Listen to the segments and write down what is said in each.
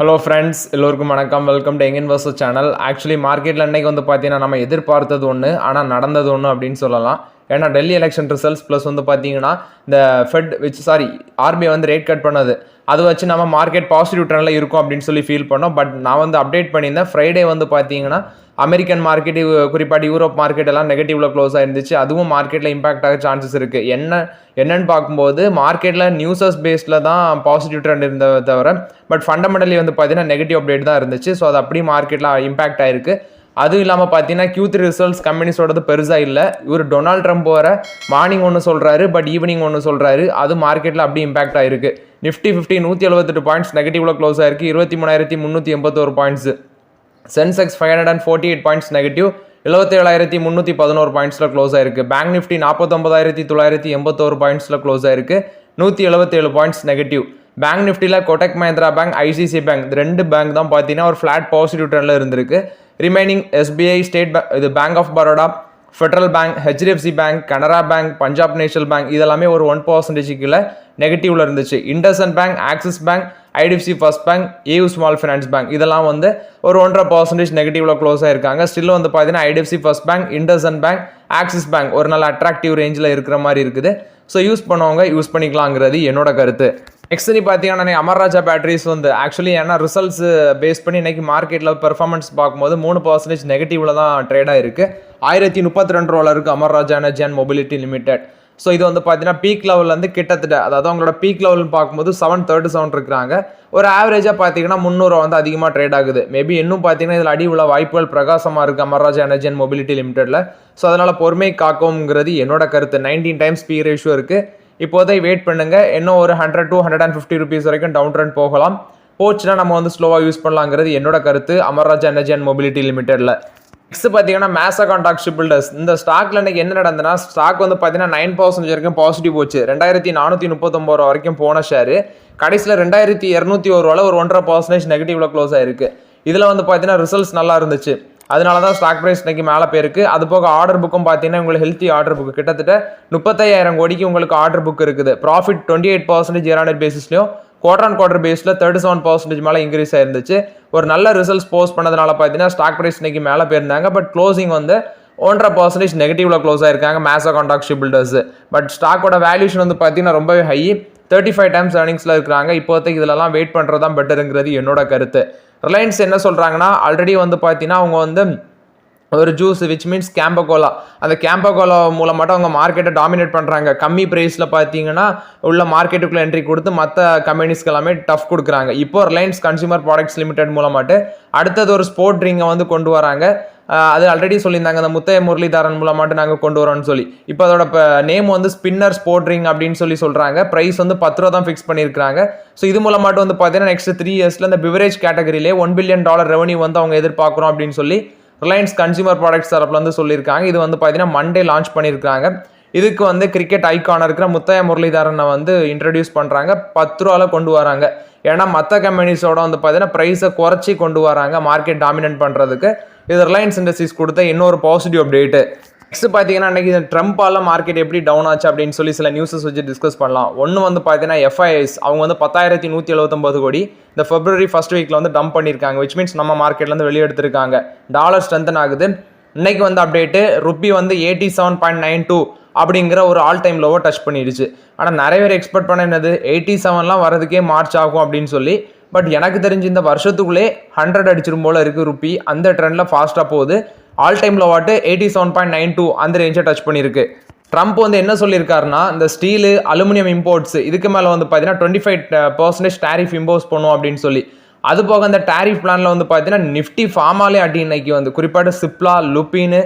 Hello friends, எல்லோருக்கும் வணக்கம். Welcome to young investor channel. Actually மார்க்கெட்டில் இன்றைக்கி பார்த்தீங்கன்னா நம்ம எதிர்பார்த்தது ஒன்று, ஆனால் நடந்தது ஒன்று அப்படின்னு சொல்லலாம். ஏன்னா டெல்லி எலெக்ஷன் ரிசல்ட்ஸ் ப்ளஸ் பார்த்தீங்கன்னா இந்த ஆர்பிஐ ரேட் கட் பண்ணது, அதை வச்சு நம்ம மார்க்கெட் பாசிட்டிவ் ட்ரெண்டில் இருக்கும் அப்படின்னு சொல்லி ஃபீல் பண்ணோம். பட் நான் அப்டேட் பண்ணியிருந்தேன். ஃப்ரைடே பார்த்தீங்கன்னா அமெரிக்கன் மார்க்கெட், குறிப்பாக யூரோப் மார்க்கெட் எல்லாம் நெகட்டிவில் க்ளோஸ் ஆயிருந்துச்சு. அதுவும் மார்க்கெட்டில் இம்பாக்ட் ஆக சான்சஸ் இருக்குது. என்னன்னு பார்க்கும்போது மார்க்கெட்டில் நியூஸஸ் பேஸில் தான் பாசிட்டிவ் ட்ரெண்ட் இருந்ததை தவிர பட் ஃபண்டமெண்டலி பார்த்தீங்கன்னா நெகட்டிவ் அப்டேட் தான் இருந்துச்சு. ஸோ அது அப்படியே மார்க்கெட்டில் இம்பாக்ட் ஆயிருக்கு. அதுவும் இல்லாமல் பார்த்தீங்கன்னா Q3 ரிசல்ட்ஸ் கம்பெனிஸோடது பெருசாக இல்லை. டொனால்ட் ட்ரம்ப் மார்னிங் ஒன்று சொல்கிறாரு, பட் ஈவினிங் ஒன்று சொல்கிறாரு. அது மார்க்கெட்டில் அப்படியே இம்பாக்ட் ஆயிருக்கு. நிஃப்டி 178 பாயிண்ட்ஸ் நெகட்டிவில் க்ளோஸ் ஆயிருக்கு. 23,381 பாயிண்ட்ஸ். சென்செக்ஸ் 548 பாயிண்ட்ஸ் நெகட்டிவ், 77,311 பாயிண்ட்ஸில் க்ளோஸ் ஆயிருக்கு. பேங்க் நிஃப்டி 49,981 பாயிண்ட்ஸில் க்ளோஸ் ஆயிருக்கு. 177 பாயிண்ட்ஸ் நெகட்டிவ். பேங்க் நிஃப்டியில் Kotak Mahindra bank, ICICI bank, ரெண்டு பேங்க் தான் பார்த்தீங்கன்னா ஒரு ஃப்ளாட் பாசிட்டிவ் ட்ரெண்டில் இருந்திருக்கு. Remaining SBI, state bank, bank of Baroda, federal bank, HDFC bank, Canara bank, Punjab national bank இதெல்லாமே ஒரு 1% கீழே நெகட்டிவ்ல இருந்துச்சு. IndusInd bank, Axis bank, IDFC first bank, AU small finance bank இதெல்லாம் ஒரு 1.5% நெகட்டிவ்ல க்ளோஸ் ஆயிருக்காங்க. ஸ்டில் பார்த்தீங்கன்னா IDFC first bank, IndusInd bank, Axis bank ஒரு நல்ல அட்ராக்டிவ் ரேஞ்சில் இருக்கிற மாதிரி இருக்குது. ஸோ யூஸ் பண்ணவங்க யூஸ் பண்ணிக்கலாங்கிறது என்னோட கருத்து. நெக்ஸ்ட் பார்த்தீங்கன்னா அமர் ராஜா பேட்டரிஸ் ஆக்சுவலி ஏன்னா ரிசல்ட்ஸ் பேஸ் பண்ணி இன்னைக்கு மார்க்கெட்டில் பெர்ஃபார்மன்ஸ் பார்க்கும்போது 3% நெகட்டிவ்ல தான் ட்ரேட் ஆயிருக்கு. 1032 ரூபாயில் இருக்குது Amar Raja energy and mobility limited. So இது பார்த்தீங்கன்னா பீக் லெவல்லேருந்து கிட்டத்தட்ட, அதாவது அவங்களோட பீக் லெவல்னு பார்க்கும்போது 737 இருக்கிறாங்க. ஒரு ஆவரேஜாக பார்த்தீங்கன்னா 300 அதிகமாக ட்ரேட் ஆகுது. மேபி இன்னும் பார்த்தீங்கன்னா இதில் அடி உள்ள வாய்ப்புகள் பிரகாசமாக இருக்குது Amar Raja energy and mobility லிமிடெட்டில். So அதனால் பொறுமை காக்கும்ங்கிறது என்னோட கருத்து. 19 times பி ரேஷியோ இருக்குது. இப்போதை வெயிட் பண்ணுங்க. இன்னும் ஒரு 100 to 150 rupees வரைக்கும் டவுன் ட்ரெண்ட் போகலாம். போச்சுன்னா நம்ம ஸ்லோவாக யூஸ் பண்ணலாங்கிறது என்னோட கருத்து Amar Raja energy and mobility லிமிடெட்ல. Next பார்த்தீங்கன்னா மேசகான் டாக் ஷிப்பில்டர்ஸ். இந்த ஸ்டாக்ல இன்னைக்கு என்ன நடந்ததுன்னா ஸ்டாக் பார்த்தீங்கன்னா 9% வரைக்கும் பாசிட்டிவ் போச்சு. 2439 ரூபா வரைக்கும் போன ஷேரு கடைசியில் 2201 ரூபாயில் ஒரு 1.5% நெகட்டிவ்ல க்ளோஸ் ஆயிருக்கு. இதில் பார்த்தீங்கன்னா ரிசல்ட்ஸ் நல்லா இருந்துச்சு. அதனால தான் ஸ்டாக் ப்ரைஸ் இன்னைக்கு மேலே போயிருக்கு. அது போக ஆர்டர் புக்கும் பார்த்தீங்கன்னா உங்களுக்கு ஹெல்த்தி ஆர்டர் புக் கிட்டத்தட்ட 35,000 கோடிக்கு உங்களுக்கு ஆர்டர் புக் இருக்குது. ப்ராஃபிட் 28% இயர் பேசிஸ்லையும் குவார்டர் ஆன் குவார்டர் பேஸில் 37% மேலே இன்க்ரீஸ் ஆயிருந்துச்சு. ஒரு நல்ல ரிசல்ட்ஸ் போஸ்ட் பண்ணதுனால பார்த்தீங்கன்னா ஸ்டாக் ப்ரைஸ் இன்னைக்கு மேலே போயிருந்தாங்க. பட் க்ளோசிங் 1.5% நெகட்டிவ்ல க்ளோஸ் ஆயிருக்காங்க மேசகான் டாக் ஷிப்பில்டர்ஸ். பட் ஸ்டாக்கோட வேல்யூஷன் பார்த்தீங்கன்னா ரொம்பவே ஹை, 35 times ஏர்னிங்ஸில் இருக்கிறாங்க. இப்போதைக்கு இதெல்லாம் வெயிட் பண்ணுறது தான் பெட்டருங்கிறது என்னோட கருத்து. ரிலையன்ஸ் என்ன சொல்கிறாங்கன்னா ஆல்ரெடி பார்த்தீங்கன்னா அவங்க ஒரு ஜூஸ் விச் மீன்ஸ் கேம்பகோலா, அந்த கேம்பகோலா மூலமாட்டம் அவங்க மார்க்கெட்டை டாமினேட் பண்ணுறாங்க. கம்மி ப்ரைஸில் பார்த்தீங்கன்னா உள்ள மார்க்கெட்டுக்குள்ளே என்ட்ரி கொடுத்து மற்ற கம்பெனிஸ்க்கு எல்லாமே டஃப் கொடுக்குறாங்க. இப்போ ரிலையன்ஸ் கன்சியூமர் ப்ராடக்ட்ஸ் லிமிடெட் மூலமாட்டு அடுத்தது ஒரு ஸ்போர்ட் ட்ரிங்கை கொண்டு வராங்க. அது ஆல்ரெடி சொல்லியிருந்தாங்க அந்த முத்தைய முரளிதரன் மூலமாட்டு நாங்கள் கொண்டு வரோம்னு சொல்லி. இப்போ அதோட நேம் ஸ்பின்னர் ஸ்போர்ட் ட்ரிங் அப்படின்னு சொல்கிறாங்க. ப்ரைஸ் 10 ரூபா தான் ஃபிக்ஸ் பண்ணியிருக்காங்க. ஸோ இது மூலமாட்டு பார்த்தீங்கன்னா நெக்ஸ்ட் 3 yearsல இந்த பிவரேஜ் கேட்டகரியிலே $1 billion ரெவன்யூ அவங்க எதிர்பார்க்குறோம் அப்படின்னு சொல்லி ரிலையன்ஸ் கன்சியூமர் ப்ராடக்ட்ஸ் தரப்புல சொல்லியிருக்காங்க. இது பார்த்தீங்கன்னா மண்டே லான்ச் பண்ணியிருக்காங்க. இதுக்கு கிரிக்கெட் ஐக்கான இருக்கிற முத்தைய முரளிதரனை இன்ட்ரடியூஸ் பண்ணுறாங்க. 10 ரூபாவில் கொண்டு வராங்க. ஏன்னா மற்ற கம்பெனிஸோட பார்த்தீங்கன்னா ப்ரைஸை குறைச்சி கொண்டு வராங்க மார்க்கெட் டாமினேட் பண்ணுறதுக்கு. இது ரிலையன்ஸ் இண்டஸ்ட்ரீஸ் கொடுத்த இன்னொரு பாசிட்டிவ் அப்டேட்டு. நெக்ஸ்ட் பார்த்தீங்கன்னா இன்னைக்கு ட்ரம்ப்பால் மார்க்கெட் எப்படி டவுன் ஆச்சு அப்படின்னு சொல்லி சில நியூஸஸ் வச்சு டிஸ்கஸ் பண்ணலாம். ஒன்று பார்த்தீங்கன்னா FIIs அவங்க 10,179 கோடி இந்த February 1st வீக்கில் டம்ப் பண்ணியிருக்காங்க. விச் மீன்ஸ் நம்ம மார்க்கெட்லேருந்து வெளியே எடுத்திருக்காங்க. டாலர் ஸ்ட்ரென்தன் ஆகுது. இன்னைக்கு அப்டேட்டு ருப்பி 87.92 அப்படிங்கிற ஒரு ஆல் டைம் லோவை டச் பண்ணிடுச்சு. ஆனால் நிறைய பேர் எக்ஸ்பெக்ட் பண்ண என்னது 87 வரதுக்கே மார்ச் ஆகும் அப்படின்னு சொல்லி. பட் எனக்கு தெரிஞ்சு இந்த வருஷத்துக்குள்ளே 100 அடிச்சிரும் போல இருக்குது ருப்பி. அந்த ட்ரெண்டில் ஃபாஸ்ட்டாக போகுது. ஆல் டைம் லோவாட்டு 87.92 அந்த ரேஞ்சை டச் பண்ணியிருக்கு. ட்ரம்ப் என்ன சொல்லியிருக்காருன்னா இந்த ஸ்டீலு, அலுமினியம் இம்போர்ட்ஸ் இதுக்கு மேலே பார்த்தீங்கன்னா 25% டேரிஃப் இம்போஸ் பண்ணுவோம் அப்படின்னு சொல்லி. அது போக அந்த டேரிஃப் பிளானில் பார்த்தீங்கன்னா நிஃப்டி ஃபார்மாலே அடி இன்னைக்கு குறிப்பாட்டு சிப்லா, லுப்பின்னு,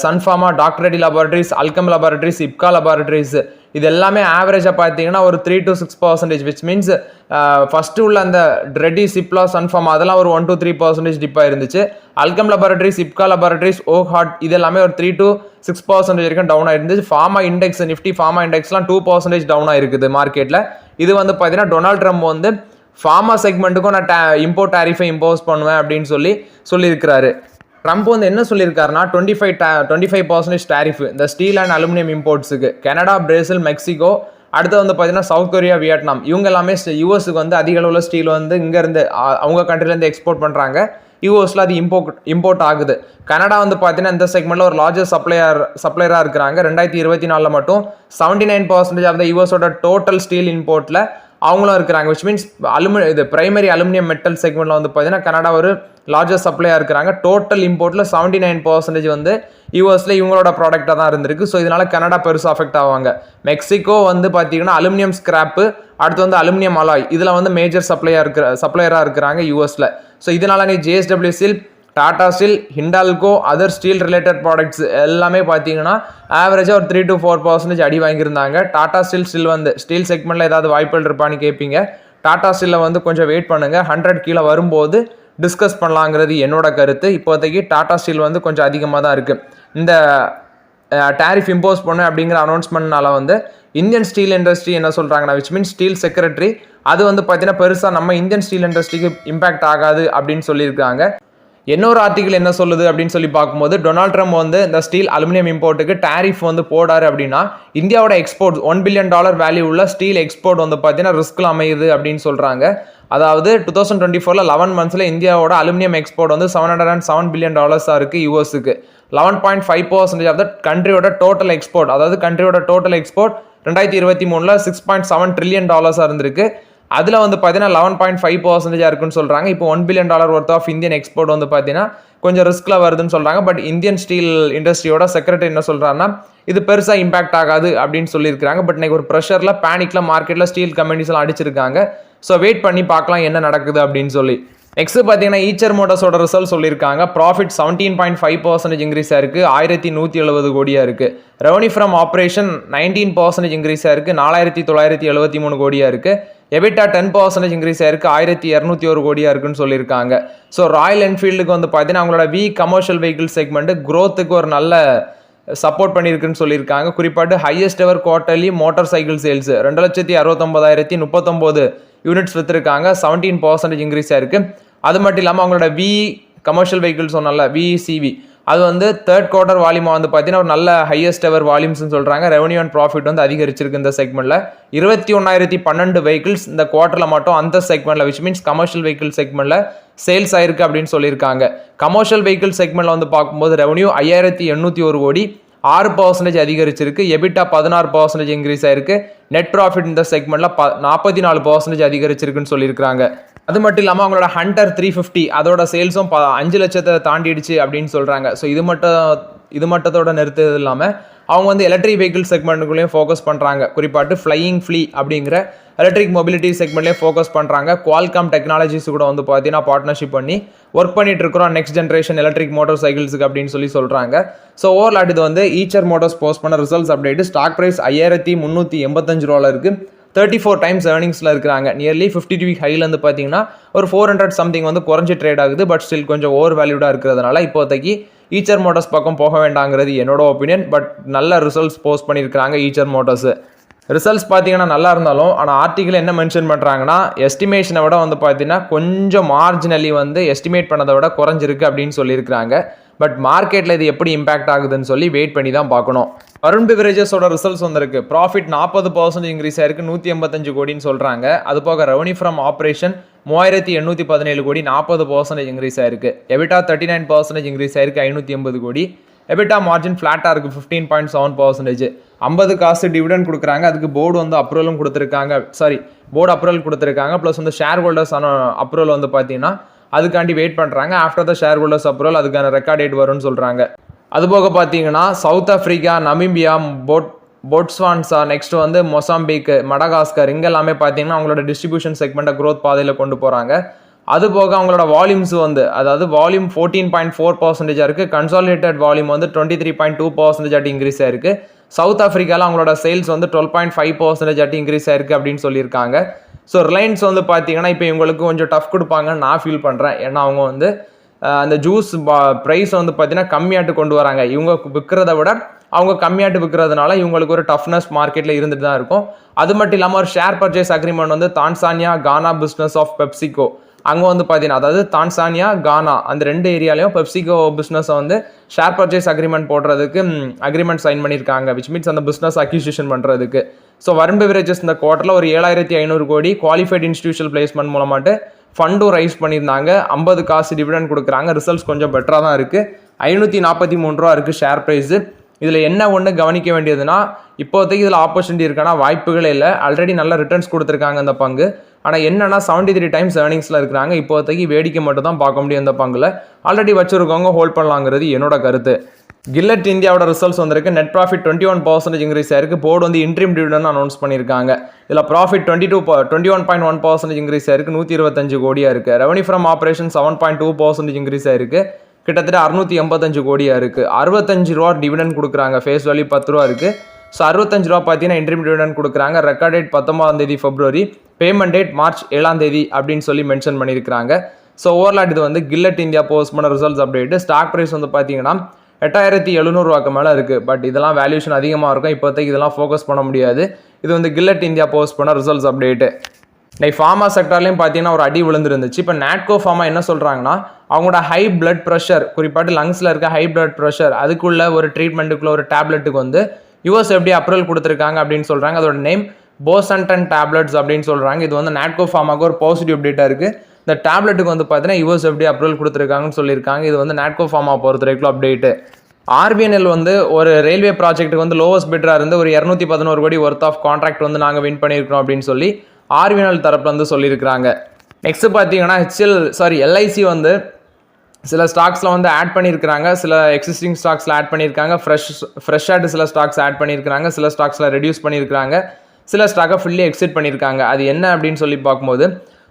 சன்ஃபார்மா, டாக்டர் ரெட்டி லேபார்டரிஸ், அல்கம் லேபார்டரிஸ், இப்கா லேபார்டரிஸ் இது எல்லாமே ஆவரேஜாக பார்த்தீங்கன்னா ஒரு 3 to 6%. விச் மீன்ஸ் ஃபஸ்ட்டு உள்ள அந்த ரெட்டி, சிப்லா, சன்ஃபார்மா அதெல்லாம் ஒரு 1 to 3% டிப்பாக இருந்துச்சு. அல்கம் லேபார்டரிஸ், இப்கா லேபார்டரிஸ், ஓஹாட் இது எல்லாமே ஒரு 3 to 6% வரைக்கும் டவுன் ஆயிருந்துச்சு. ஃபார்மா இண்டெக்ஸ், நிஃப்டி ஃபார்மா இண்டெக்ஸ்லாம் 2% டவுன் ஆயிருக்குது மார்க்கெட்டில். இது பார்த்தீங்கன்னா டொனால்ட் ட்ரம்ப் ஃபார்மா செக்மெண்ட்டுக்கும் நான் இம்போர்ட் டேரிஃபை இம்போஸ் பண்ணுவேன் அப்படின்னு சொல்லியிருக்கிறாரு. ட்ரம்ப் என்ன சொல்லியிருக்காருன்னா 25% டேரிஃப் இந்த ஸ்டீல் அண்ட் அலுமினியம் இம்போர்ட்ஸுக்கு கனடா, பிரேசில், மெக்சிகோ அடுத்து வந்து பார்த்தீங்கன்னா சவுத் கொரியா, வியட்நாம் இவங்க எல்லாமே யூஎஸ்க்கு வந்து அதிக அளவில் ஸ்டீல் வந்து இங்கேருந்து அவங்க கண்ட்ரிலேருந்து எக்ஸ்போர்ட் பண்ணுறாங்க. யூஎஸில் அது இம்போர்ட் ஆகுது. கனடா வந்து பார்த்தீங்கன்னா இந்த செக்மெண்ட்டில் ஒரு லார்ஜஸ்ட் சப்ளையராக இருக்கிறாங்க. 2024 மட்டும் 79% ஆஃப் த யூஎஸோட டோட்டல் ஸ்டீல் இம்போர்ட்டில் அவங்களும் இருக்கிறாங்க. விச் மீன்ஸ் இது பிரைமரி அலுமினியம் மெட்டல் செக்மெண்ட்டில் வந்து பார்த்தீங்கன்னா கனடா ஒரு லார்ஜஸ்ட் சப்ளையாக இருக்கிறாங்க. டோட்டல் இம்போர்ட்டில் 79% வந்து யூஎஸில் இவங்களோட ப்ராடக்டாக தான் இருந்திருக்கு. ஸோ இதனால் கனடா பெருசாக அஃபெக்ட் ஆவாங்க. மெக்சிகோ வந்து பார்த்தீங்கன்னா அலுமினியம் ஸ்கிராப்பு, அடுத்து வந்து அலுமினியம் அலாய், இதில் வந்து மேஜர் சப்ளையராக இருக்கிறாங்க யூஎஸில். ஸோ இதனால் நீ JSW steel, Tata steel, Hindalco, other steel related products எல்லாமே பார்த்தீங்கன்னா ஆவரேஜாக ஒரு 3 to 4% அடி வாங்கியிருந்தாங்க. டாடா ஸ்டீல் வந்து ஸ்டீல் செக்மெண்ட்டில் ஏதாவது வாய்ப்புகள் இருப்பான்னு கேட்பீங்க. டாடா ஸ்டீலில் வந்து கொஞ்சம் வெயிட் பண்ணுங்கள். 100 கீழே வரும்போது டிஸ்கஸ் பண்ணலாங்கிறது என்னோட கருத்து. இப்போதைக்கு டாடா ஸ்டீல் வந்து கொஞ்சம் அதிகமாக தான் இருக்குது. இந்த டேரிஃப் இம்போஸ் பண்ணு அப்படிங்கிற அனௌன்ஸ்மெண்ட்னால வந்து இந்தியன் ஸ்டீல் இண்டஸ்ட்ரி என்ன சொல்கிறாங்கன்னா, விச் மீன்ஸ் ஸ்டீல் செக்ரட்டரி, அது வந்து பார்த்தீங்கன்னா பெருசாக நம்ம இந்தியன் ஸ்டீல் இண்டஸ்ட்ரிக்கு இம்பாக்ட் ஆகாது அப்படின்னு சொல்லியிருக்காங்க. இன்னொரு ஆர்டிகல் என்ன சொல்லுது அப்படின்னு சொல்லி பார்க்கும்போது, டொனால்ட் ட்ரம்ப் வந்து இந்த ஸ்டீல் அலுமினியம் இம்போர்ட்டுக்கு டேரிஃப் வந்து போடாரு அப்படின்னா இந்தியாவோட எக்ஸ்போர்ட் $1 பில்லியன் வேல்யூ உள்ள ஸ்டீல் எக்ஸ்போர்ட் வந்து பார்த்தீங்கன்னா ரிஸ்கில் அமையுது அப்படின்னு சொல்கிறாங்க. அதாவது 2024 11 monthsல இந்தியாவோட அலுமினியம் எக்ஸ்போர்ட் வந்து $707 பில்லியன் இருக்குது யூஎஸ்க்கு. 11.5% ஆஃப் த கண்ட்ரியோட டோட்டல் எக்ஸ்போர்ட், அதாவது கண்ட்ரியோட டோட்டல் எக்ஸ்போர்ட் 2023 $6.7 trillion இருந்திருக்கு. அதில் வந்து பார்த்தீங்கன்னா 11.5% இருக்குன்னு சொல்கிறாங்க. இப்போ $1 billion worth of Indian export வந்து பார்த்தீங்கன்னா கொஞ்சம் ரிஸ்கில் வருதுன்னு சொல்கிறாங்க. பட் இந்தியன் ஸ்டீல் இண்டஸ்ட்ரியோட செக்ரட்டரி என்ன சொல்கிறாருன்னா, இது பெருசாக இம்பாக்ட் ஆகாது அப்படின்னு சொல்லியிருக்காங்க. பட் இன்னைக்கு ஒரு ப்ரெஷரில் பேனிக்கில் மார்க்கெட்டில் ஸ்டீல் கம்பெனிஸ் எல்லாம் அடிச்சிருக்காங்க. ஸோ வெயிட் பண்ணி பார்க்கலாம் என்ன நடக்குது அப்படின்னு சொல்லி. நெக்ஸ்ட் பார்த்தீங்கன்னா ஈச்சர் மோட்டார்ஸோட ரிசல்ட் சொல்லியிருக்காங்க. ப்ராஃபிட் 17.5% இன்க்ரீஸ் ஆயிருக்கு, 1170 கோடியாக இருக்குது. ரெவன்யூ ஃப்ரம் ஆப்ரேஷன் 19% இன்க்ரீஸ் ஆயிருக்கு, 4973 கோடியாக இருக்குது. எபிட்டா 10% இன்க்ரீஸ் ஆயிருக்கு, 1201 கோடியாக இருக்குன்னு சொல்லியிருக்காங்க. ஸோ ராயல் என்ஃபீல்டுக்கு வந்து பார்த்தீங்கன்னா அவங்களோட கமர்ஷியல் வெஹிக்கிள் செக்மெண்ட் க்ரோத்துக்கு ஒரு நல்ல சப்போர்ட் பண்ணியிருக்குன்னு சொல்லியிருக்காங்க. குறிப்பாட்டு highest ever quarterly motor cycle sales 2,69,039 units விற்றுருக்காங்க, 17% இன்க்ரீஸ் ஆயிருக்கு. அது மட்டும் இல்லாமல் அவங்களோட கமர்ஷியல் வெஹிக்கிள் சொன்னால விஇசிவி, அது வந்து தேர்ட் குவார்ட்டர் வால்யூமாக வந்து பார்த்தீங்கன்னா ஒரு நல்ல ஹையஸ்ட் எவர் வால்யூம்ஸ்னு சொல்கிறாங்க. ரெவன்யூ அண்ட் ப்ராஃபிட் வந்து அதிகரிச்சிருக்கு இந்த செக்மெண்ட்டில். 21,012 வெஹிக்கிள்ஸ் இந்த குவார்ட்டரில் மட்டும் அந்த செக்மெண்ட்டில், விச் மீன்ஸ் கமர்ஷியல் வெஹிக்கிள் செக்மெண்ட்டில் சேல்ஸ் ஆயிருக்கு அப்படின்னு சொல்லியிருக்காங்க. கமர்ஷியல் வெஹிக்கிள் செக்மெண்ட்டில் வந்து பார்க்கும்போது ரெவன்யூ 5,801 கோடி, 6% அதிகரிச்சிருக்கு. எபிட்டா 16% இன்க்ரீஸ் ஆயிருக்கு. நெட் ப்ராஃபிட் இந்த செக்மெண்ட்டில் 44% அதிகரிச்சிருக்குன்னு சொல்லியிருக்காங்க. அது மட்டும் இல்லாமல் அவங்களோட ஹண்டர் 350 அதோட சேல்ஸும் 5 லட்சத்தை தாண்டிடுச்சு அப்படின்னு சொல்கிறாங்க. ஸோ இது மட்டத்தோட நிறுத்தது இல்லாமல் அவங்க வந்து எலக்ட்ரிக் வெஹிக்கிள் செக்மெண்ட்டுக்குள்ளேயும் ஃபோக்கஸ் பண்ணுறாங்க. குறிப்பாட்டு ஃப்ளையிங் ஃப்ளீ அப்படிங்கிற எலக்ட்ரிக் மொபிலிட்டி செக்மெண்ட்லேயும் ஃபோக்கஸ் பண்ணுறாங்க. குவால்காம் டெக்னாலஜிஸ் கூட வந்து பார்த்தீங்கன்னா பார்ட்னர்ஷிப் பண்ணி ஒர்க் பண்ணிட்டு இருக்கிறோம் நெக்ஸ்ட் ஜென்ரேஷன் எலக்ட்ரிக் மோட்டார் சைக்கிள்ஸுக்கு அப்படின்னு சொல்கிறாங்க. ஸோ ஓவரால் இது வந்து ஈச்சர் மோட்டார்ஸ் போஸ்ட் பண்ண ரிசல்ட்ஸ் அப்டேட். ஸ்டாக் ப்ரைஸ் 5,385 இருக்குது. 34 times ஏர்னிங்ஸில் இருக்கிறாங்க. நியர்லி 52 வீக் ஹைலேருந்து பார்த்தீங்கன்னா ஒரு 400 சம்திங் வந்து குறைஞ்சி ட்ரேட் ஆகுது. பட் ஸ்டில் கொஞ்சம் ஓவர் வேல்யூடாக இருக்கிறதுனால இப்போதைக்கு ஈச்சர் மோட்டார்ஸ் பக்கம் போக வேண்டாங்கிறது என்னோட ஒப்பீனியன். பட் நல்ல ரிசல்ட்ஸ் போஸ்ட் பண்ணியிருக்கிறாங்க ஈச்சர் மோட்டார்ஸ். ரிசல்ட்ஸ் பார்த்தீங்கன்னா நல்லா இருந்தாலும், ஆனால் ஆர்டிகிள் என்ன மென்ஷன் பண்ணுறாங்கன்னா, எஸ்டிமேஷனை விட வந்து பார்த்தீங்கன்னா கொஞ்சம் மார்ஜினலி வந்து எஸ்டிமேட் பண்ணதை விட குறைஞ்சிருக்கு அப்படின்னு சொல்லியிருக்கிறாங்க. பட் மார்க்கெட்டில் இது எப்படி இம்பாக்ட் ஆகுதுன்னு சொல்லி வெயிட் பண்ணி தான் பார்க்கணும். வருண் பிவரேஜஸோட ரிசல்ட்ஸ் வந்திருக்கு. ப்ராஃபிட் 40% இன்க்ரீஸ் ஆயிருக்கு, 185 கோடின்னு சொல்கிறாங்க. அது போக ரெவன்யூ ஃப்ரம் ஆப்ரேஷன் 3,817 கோடி, 40% இன்க்ரீஸ் ஆயிருக்கு. எபிட்டா 39% இன்க்ரீஸ் ஆயிருக்கு, 580 கோடி. எபிட்டா மார்ஜின் ஃப்ளாட்டாக இருக்குது, 15.7%. 50 காசு டிவிடெண்ட் கொடுக்குறாங்க. அதுக்கு போர்டு வந்து அப்ரூவலும் கொடுத்துருக்காங்க. போர்டு அப்ரூவல் கொடுத்துருக்காங்க. ப்ளஸ் வந்து ஷேர் ஹோல்டர்ஸ் அப்ரூவல் வந்து பார்த்தீங்கன்னா அதுக்காண்டி வெயிட் பண்ணுறாங்க. After the share holders approval அதுக்கான ரெக்கார்ட் டேட் வரும்னு சொல்கிறாங்க. அதுபோக பார்த்தீங்கன்னா சவுத் ஆஃப்ரிக்கா, நமீபியா, போட்ஸ்வான்ஸா, நெக்ஸ்ட் வந்து மொசாம்பிக், மடகாஸ்கர், இங்கெல்லாமே பார்த்தீங்கன்னா அவங்களோட டிஸ்ட்ரிபியூஷன் செக்மெண்ட்டை க்ரோத் பாதையில் கொண்டு போகிறாங்க. அதுபோக அவங்களோட வால்யூம்ஸ் வந்து, அதாவது வால்யூம் 14.4% இருக்குது. கன்சாலிடேட்டட் வால்யூம் வந்து 23.2% இன்க்ரீஸ் ஆயிருக்கு. சவுத் ஆஃப்ரிக்காவில் அவங்களோட சேல்ஸ் வந்து 12.5% இன்க்ரீஸ் ஆயிருக்கு அப்படின்னு சொல்லியிருக்காங்க. ஸோ ரிலையன்ஸ் வந்து பார்த்தீங்கன்னா இப்போ இவங்களுக்கு கொஞ்சம் டஃப் கொடுப்பாங்கன்னு நான் ஃபீல் பண்ணுறேன். ஏன்னா அவங்க வந்து அந்த ஜூஸ் ப்ரைஸ் வந்து பார்த்தீங்கன்னா கம்மியாட்டு கொண்டு வராங்க. இவங்க விற்கிறத விட அவங்க கம்மியாட்டு விற்கிறதுனால இவங்களுக்கு ஒரு டஃப்னஸ் மார்க்கெட்டில் இருந்துட்டு தான் இருக்கும். அது மட்டும் இல்லாமல் ஒரு ஷேர் பர்ச்சேஸ் அக்ரிமெண்ட் வந்து Tanzania Ghana business of PepsiCo அங்கே வந்து பார்த்தீங்கன்னா அதாவது தான்சானியா கானா அந்த 2 ஏரியாலையும் பெப்சிகோ பிஸ்னஸை வந்து ஷேர் பர்ச்சேஸ் அக்ரிமெண்ட் போடுறதுக்கு அக்ரிமெண்ட் சைன் பண்ணியிருக்காங்க. விச் மீன்ஸ் அந்த பிஸ்னஸ் அக்யூசிஷன் பண்ணுறதுக்கு. ஸோ வருண் பெவரேஜஸ் இந்த குவார்ட்டரில் ஒரு 7500 கோடி குவாலிஃபைட் இன்ஸ்டிடியூஷனல் பிளேஸ்மெண்ட் மூலமாட்டு ஃபண்டும் ரைஸ் பண்ணியிருந்தாங்க. 50 காசு டிவிடெண்ட் கொடுக்குறாங்க. ரிசல்ட்ஸ் கொஞ்சம் பெட்டராக தான் இருக்குது. 543 ரூபா இருக்குது ஷேர் ப்ரைஸு. இதில் என்ன ஒன்று கவனிக்க வேண்டியதுன்னா இப்போதைக்கு இதில் ஆப்பர்ச்சுனிட்டி இருக்கானா வாய்ப்புகளே இல்லை. ஆல்ரெடி நல்ல ரிட்டர்ன்ஸ் கொடுத்துருக்காங்க அந்த பங்கு. ஆனால் என்னன்னா 73 டைம்ஸ் ஏர்னிங்ஸில் இருக்கிறாங்க. இப்போதைக்கு வேடிக்கை மட்டும் தான் பார்க்க முடியும் இந்த பங்கில். ஆல்ரெடி வச்சுருக்கவங்க ஹோல்ட் பண்ணலாங்கிறது என்னோட கருத்து. கில்லட் இந்தியாவோட ரிசல்ட்ஸ் வந்திருக்கு. நெட் ப்ராஃபிட் 21% இன்க்ரீஸ் ஆயிருக்கு. போர்டு வந்து இன்ட்ரீம் டிவிடெண்ட் அனௌன்ஸ் பண்ணியிருக்காங்க. இதில் ப்ராஃபிட் 21.1% இன்க்ரீஸ் ஆயிருக்கு. 125 கோடியாக இருக்குது. ரெவன்யூ ஃப்ரம் ஆப்ரேஷன் 7.2% இன்க்ரீஸ் ஆயிருக்கு. கிட்டத்தட்ட 685 கோடியாக இருக்குது. 65 ரூபா டிவிடெண்ட் கொடுக்குறாங்க. ஃபேஸ் வேல்யூ 10 ரூபா இருக்குது. ஸோ 65 ரூபா பார்த்தீங்கன்னா இன்ட்ரீம் டிவிடெண்ட் கொடுக்குறாங்க. Record date 19 February, payment date March 7 அப்படின்னு சொல்லி மென்ஷன் பண்ணியிருக்காங்க. ஸோ ஓவர்லாட் இது வந்து கில்லட் இந்தியா போஸ்ட் பண்ண ரிசல்ட்ஸ் அப்டேட். ஸ்டாக் ப்ரைஸ் வந்து பார்த்தீங்கன்னா 8700 ரூபாய்க்கு மேலே இருக்குது. பட் இதெல்லாம் வேல்யூஷன் அதிகமாக இருக்கும். இப்போதைக்கு இதெல்லாம் ஃபோக்கஸ் பண்ண முடியாது. இது வந்து கில்லட் இந்தியா போஸ்ட் பண்ண ரிசல்ட்ஸ் அப்டேட்டு. இன்னைக்கு ஃபார்மா செக்டர்லையும் பார்த்தீங்கன்னா ஒரு அடி விழுந்துருந்துச்சு. இப்போ நாட்கோ ஃபார்மா என்ன சொல்கிறாங்கன்னா அவங்களோட ஹை பிளட் ப்ரெஷர், குறிப்பாட்டு லங்ஸில் இருக்க ஹை பிளட் ப்ரெஷர், அதுக்குள்ள ஒரு ட்ரீட்மெண்ட்டுக்குள்ள ஒரு டேப்லெட்டுக்கு வந்து யூஎஸ் எப்படி அப்ரூவல் கொடுத்துருக்காங்க அப்படின்னு சொல்கிறாங்க. அதோட நேம் போசன்டன் டேப்லெட்ஸ் அப்படின்னு சொல்கிறாங்க. இது வந்து நாட்கோ ஃபார்மாவுக்கு ஒரு பாசிட்டிவ் அப்டேட்டாக இருக்குது. இந்த டேப்லெட்டுக்கு வந்து பார்த்தீங்கன்னா யூஎஸ் எப்படி அப்ரூவல் கொடுத்துருக்காங்கன்னு சொல்லியிருக்காங்க. இது வந்து நாட்கோ ஃபார்மா பொறுத்த வரைக்கும் அப்டேட்டு. ஆர்பிஎன்எல் வந்து ஒரு ரயில்வே ப்ராஜெக்ட்டுக்கு வந்து லோவஸ்ட் பிட்டராக இருந்து ஒரு 211 கோடி ஒர்த் ஆஃப் கான்ட்ராக்ட் வந்து நாங்கள் வின் பண்ணியிருக்கிறோம் அப்படின்னு சொல்லி ஆர்பிஎன்எல் தரப்புல வந்து சொல்லியிருக்கிறாங்க. நெக்ஸ்ட் பார்த்தீங்கன்னா எல்ஐசி வந்து சில ஸ்டாக்ஸில் வந்து ஆட் பண்ணியிருக்கிறாங்க. சில எக்ஸிஸ்டிங் ஸ்டாக்ஸில் ஆட் பண்ணியிருக்காங்க. ஃப்ரெஷ்ஷாக சில ஸ்டாக்ஸ் ஆட் பண்ணியிருக்கிறாங்க. சில ஸ்டாக்ஸில் ரெடியூஸ் பண்ணியிருக்காங்க. சில ஸ்டாக்கை ஃபுல்லி எக்ஸிட் பண்ணியிருக்காங்க. அது என்ன அப்படின்னு சொல்லி பார்க்கும்போது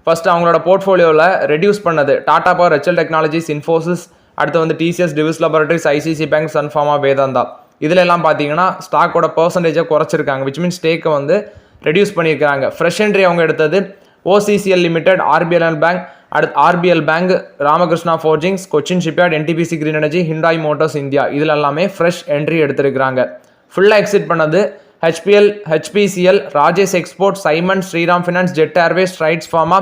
ஃபர்ஸ்ட் அவங்களோட போர்ட்ஃபோலியோவில் ரெடியூஸ் பண்ணது Tata power, HL technologies, Infosys, அடுத்து வந்து TCS, Divi's laboratories, ICICI bank, Sun Pharma, Vedanta. இதில் எல்லாம் பார்த்தீங்கன்னா ஸ்டாக்கோட பர்சன்டேஜை குறைச்சிருக்காங்க. விச் மீன்ஸ் ஸ்டேக்கை வந்து ரெடியூஸ் பண்ணியிருக்காங்க. ஃப்ரெஷ் என்ட்ரி அவங்க எடுத்தது OCCL லிமிடெட், RBL பேங்க், அடுத்து RBL bank, Ramakrishna forgings, Cochin shipyard, NTPC green energy, Hyundai Motors India. இதில் எல்லாமே ஃப்ரெஷ் என்ட்ரி எடுத்திருக்கிறாங்க. ஃபுல்லாக எக்ஸிட் பண்ணது HPL, HPCL, Rajesh Export, Simon, Shriram Finance, Jet Airways, Strides Pharma,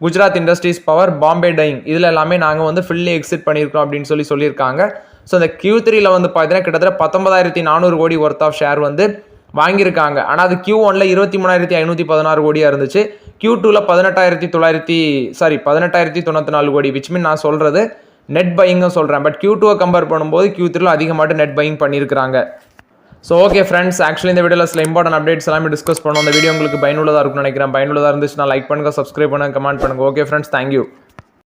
Gujarat Industries Power, Bombay Dyeing. இதில் எல்லாமே நாங்கள் வந்து ஃபுல்லி எக்ஸிட் பண்ணியிருக்கோம் அப்படின்னு சொல்லியிருக்காங்க. ஸோ இந்த Q3ல வந்து பார்த்தீங்கன்னா கிட்டத்தட்ட 19400 கோடி ஒர்த் ஆஃப் ஷேர் வந்து வாங்கியிருக்காங்க. ஆனால் அது Q1ல 23516 கோடியாக இருந்துச்சு. Q2ல 18,094 கோடி. விச் மீன் நான் சொல்கிறது நெட் பையிங்கும் சொல்கிறேன். பட் Q2வை கம்பேர் பண்ணும்போது Q3ல அதிகமாட்டு நெட் பையிங் பண்ணியிருக்கிறாங்க. ஸோ ஓகே ஃப்ரெண்ட்ஸ், ஆக்சுவலி இந்த வீடியோவில் சில இம்பார்ட்டன்ட் அப்டேட்ஸ் எல்லாமே டிஸ்கஸ் பண்ணோம். இந்த வீடியோ உங்களுக்கு பயனுள்ளதாக இருக்கும்னு நினைக்கிறேன். பயனுள்ளதாக இருந்துச்சுன்னா லைக் பண்ணுங்கள், சப்ஸ்கிரைப் பண்ணுங்கள், கமெண்ட் பண்ணுங்கள். Okay friends, thank you.